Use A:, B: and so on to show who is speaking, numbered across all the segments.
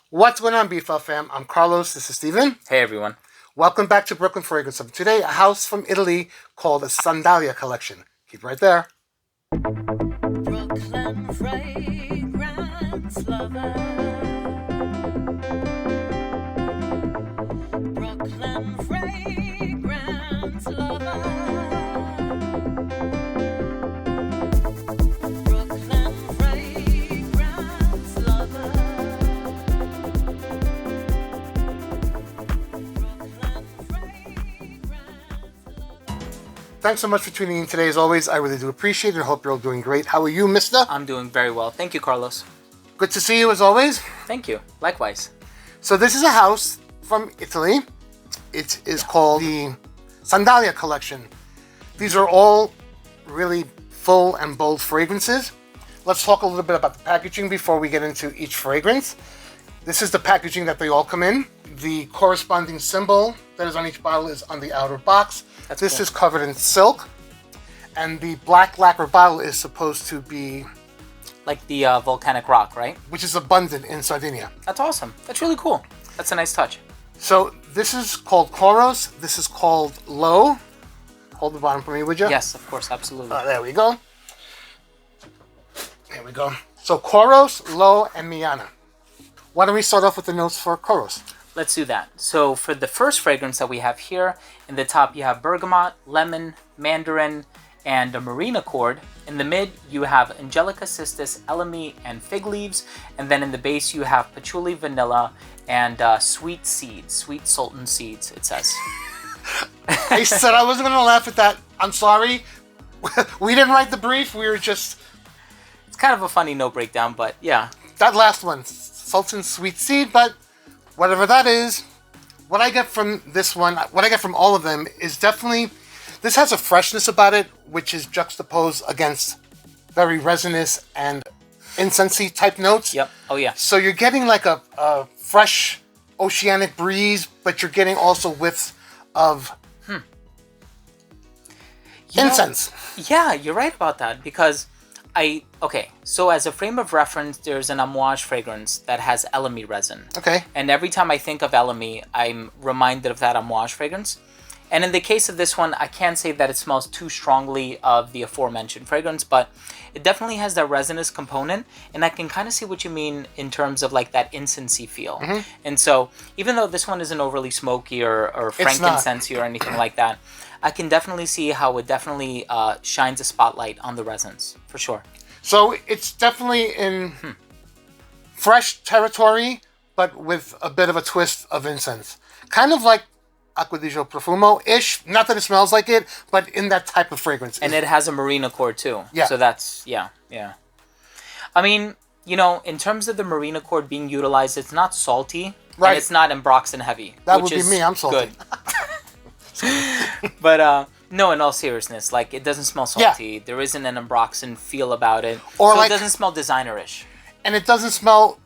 A: What's going on, BFL fam? I'm Carlos. This is Steven.
B: Hey everyone.
A: Welcome back to Brooklyn Fragrance Hub. Today, a house from Italy called the Sandalia collection. Keep right there.
C: Brooklyn fragrance lover. Brooklyn fragrance lover. Brooklyn fragrance lover. Brooklyn fragrance lover.
A: Thanks so much for tuning in today. As always, I really do appreciate it. I hope you're all doing great. How are you, mister?
B: I'm doing very well. Thank you, Carlos.
A: Good to see you, as always.
B: Thank you. Likewise.
A: So this is a house from Italy. It is called the Sandalia collection. These are all really full and bold fragrances. Let's talk a little bit about the packaging before we get into each fragrance. This is the packaging that they all come in. The corresponding symbol that is on each bottle is on the outer box. This
B: cool.
A: is covered in silk. And the black lacquer bottle is supposed to be,
B: Like the volcanic rock, right?
A: which is abundant in Sardinia.
B: That's awesome. That's really cool. That's a nice touch.
A: So this is called Coros. This is called Low. Hold the bottom for me, would you?
B: Yes, of course, absolutely.
A: There we go. There we go. So Kouros, Low, and Miana. Why don't we start off with the notes for Coros?
B: Let's do that. So for the first fragrance that we have here, in the top you have bergamot, lemon, mandarin, and a marine accord. In the mid, you have Angelica cistus, elemi, and fig leaves. And then in the base, you have patchouli, vanilla, and sweet seeds, sweet sultan seeds, it says.
A: I said I wasn't going to laugh at that. I'm sorry. We didn't write the brief. We were just...
B: It's kind of a funny note breakdown, but yeah.
A: That last one, Sultan Sweet Seed, but whatever that is, what I get from this one, what I get from all of them is definitely... This has a freshness about it, which is juxtaposed against very resinous and incensey type notes.
B: Yep. Oh, yeah.
A: So you're getting like a fresh oceanic breeze, but you're getting also whiffs of incense.
B: Yeah, you're right about that because okay, so as a frame of reference, there's an amouage fragrance that has elemi resin.
A: Okay.
B: And every time I think of elemi, I'm reminded of that amouage fragrance. And in the case of this one, I can't say that it smells too strongly of the aforementioned fragrance, but it definitely has that resinous component, and I can kind of see what you mean in terms of like that incensey feel. And so, even though this one isn't overly smoky or frankincense or anything like that, I can definitely see how it definitely shines a spotlight on the resins, for sure.
A: So it's definitely in fresh territory, but with a bit of a twist of incense. Kind of like Acqua di Gio Profumo-ish. Not that it smells like it, but in that type of fragrance.
B: And it has a marine accord too.
A: Yeah.
B: So that's, yeah. I mean, in terms of the marine accord being utilized, it's not salty.
A: Right.
B: And it's not ambroxan heavy.
A: That
B: which
A: would be
B: is
A: me. I'm salty.
B: Good. But, no, in all seriousness, like, it doesn't smell salty.
A: Yeah.
B: There isn't an ambroxan feel about it.
A: Or
B: so
A: like,
B: it doesn't smell designer-ish.
A: And it doesn't smell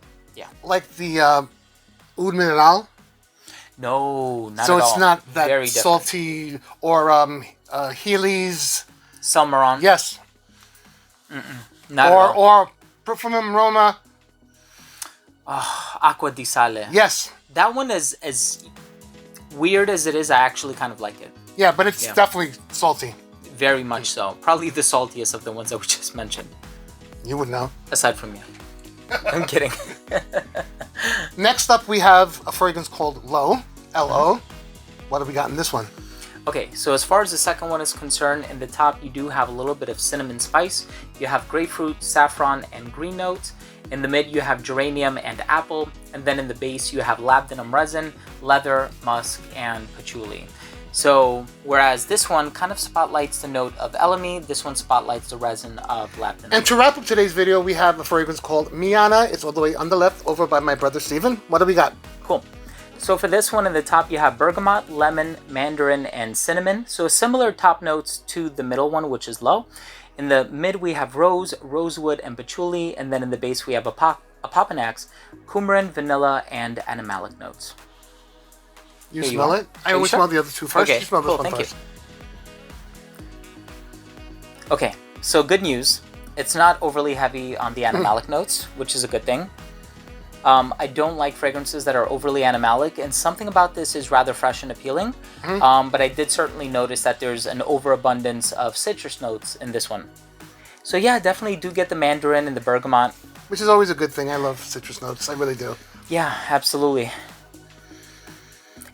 A: like the Oud Mineral.
B: No, not
A: So
B: at all.
A: it's not that
B: Very different.
A: salty or Healy's.
B: Salmeron.
A: Yes.
B: Not at all.
A: Or Profumum Roma.
B: Acqua di Sale.
A: Yes.
B: That one is as weird as it is. I actually kind of like it.
A: Yeah, but it's definitely salty.
B: Very much so. Probably the saltiest of the ones that we just mentioned.
A: You would know.
B: Aside from you. I'm kidding.
A: Next up, we have a fragrance called Low. L-O. What have we got in this one?
B: Okay, so as far as the second one is concerned, in the top you do have a little bit of cinnamon spice. You have grapefruit, saffron, and green notes. In the mid you have geranium and apple. And then in the base you have labdanum resin, leather, musk, and patchouli. So, whereas this one kind of spotlights the note of elemi, this one spotlights the resin of labdanum.
A: And to wrap up today's video, we have a fragrance called Miana. It's all the way on the left, over by my brother Steven. What do we got?
B: Cool. So for this one in the top, you have bergamot, lemon, mandarin, and cinnamon. So similar top notes to the middle one, which is low. In the mid, we have rose, rosewood, and patchouli. And then in the base, we have apopanax, coumarin, vanilla, and animalic notes.
A: You
B: Here you
A: smell
B: are.
A: it? I
B: Are
A: always
B: you sure?
A: smell the other two first.
B: Okay,
A: You smell this
B: cool,
A: one
B: thank you.
A: first.
B: Okay, so good news. It's not overly heavy on the animalic notes, which is a good thing. I don't like fragrances that are overly animalic, and something about this is rather fresh and appealing. But I did certainly notice that there's an overabundance of citrus notes in this one. So yeah, definitely do get the mandarin and the bergamot.
A: Which is always a good thing. I love citrus notes. I really do.
B: Yeah, absolutely.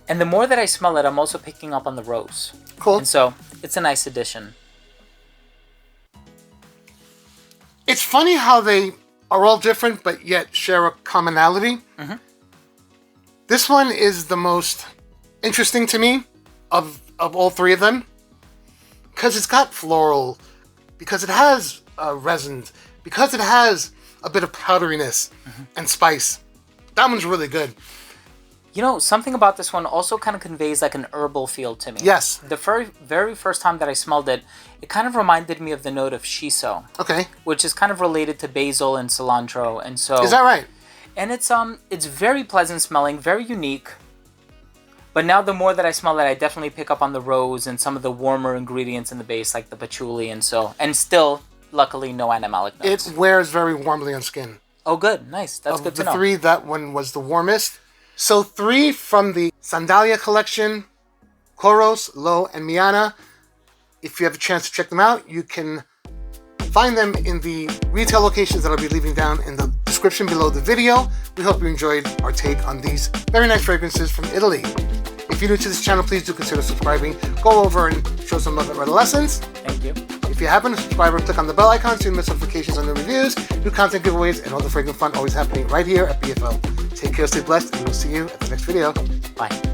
B: And the more that I smell it, I'm also picking up on the rose.
A: Cool.
B: And so it's a nice addition.
A: It's funny how they are all different, but yet share a commonality. This one is the most interesting to me of all three of them, because it's got floral, because it has resins, because it has a bit of powderiness and spice. That one's really good.
B: You know, something about this one also kind of conveys like an herbal feel to me.
A: Yes.
B: The very first time that I smelled it, it kind of reminded me of the note of shiso.
A: Okay.
B: Which is kind of related to basil and cilantro, and so...
A: Is that right?
B: And it's very pleasant smelling, very unique. But now the more that I smell it, I definitely pick up on the rose and some of the warmer ingredients in the base, like the patchouli, and so... And still, luckily, no animalic notes.
A: It wears very warmly on skin.
B: Oh, good. Nice. That's good to know.
A: Of the three, that one was the warmest. So 3 from the Sandalia collection, Coros, Lo, and Miana. If you have a chance to check them out, you can find them in the retail locations that I'll be leaving down in the description below the video. We hope you enjoyed our take on these very nice fragrances from Italy. If you're new to this channel, please do consider subscribing. Go over and show some love at Redolessence.
B: Thank you.
A: If you happen to subscribe, click on the bell icon so you miss notifications on the reviews, new content giveaways, and all the fragrant fun always happening right here at BFL. Take care, stay blessed, and we'll see you at the next video.
B: Bye.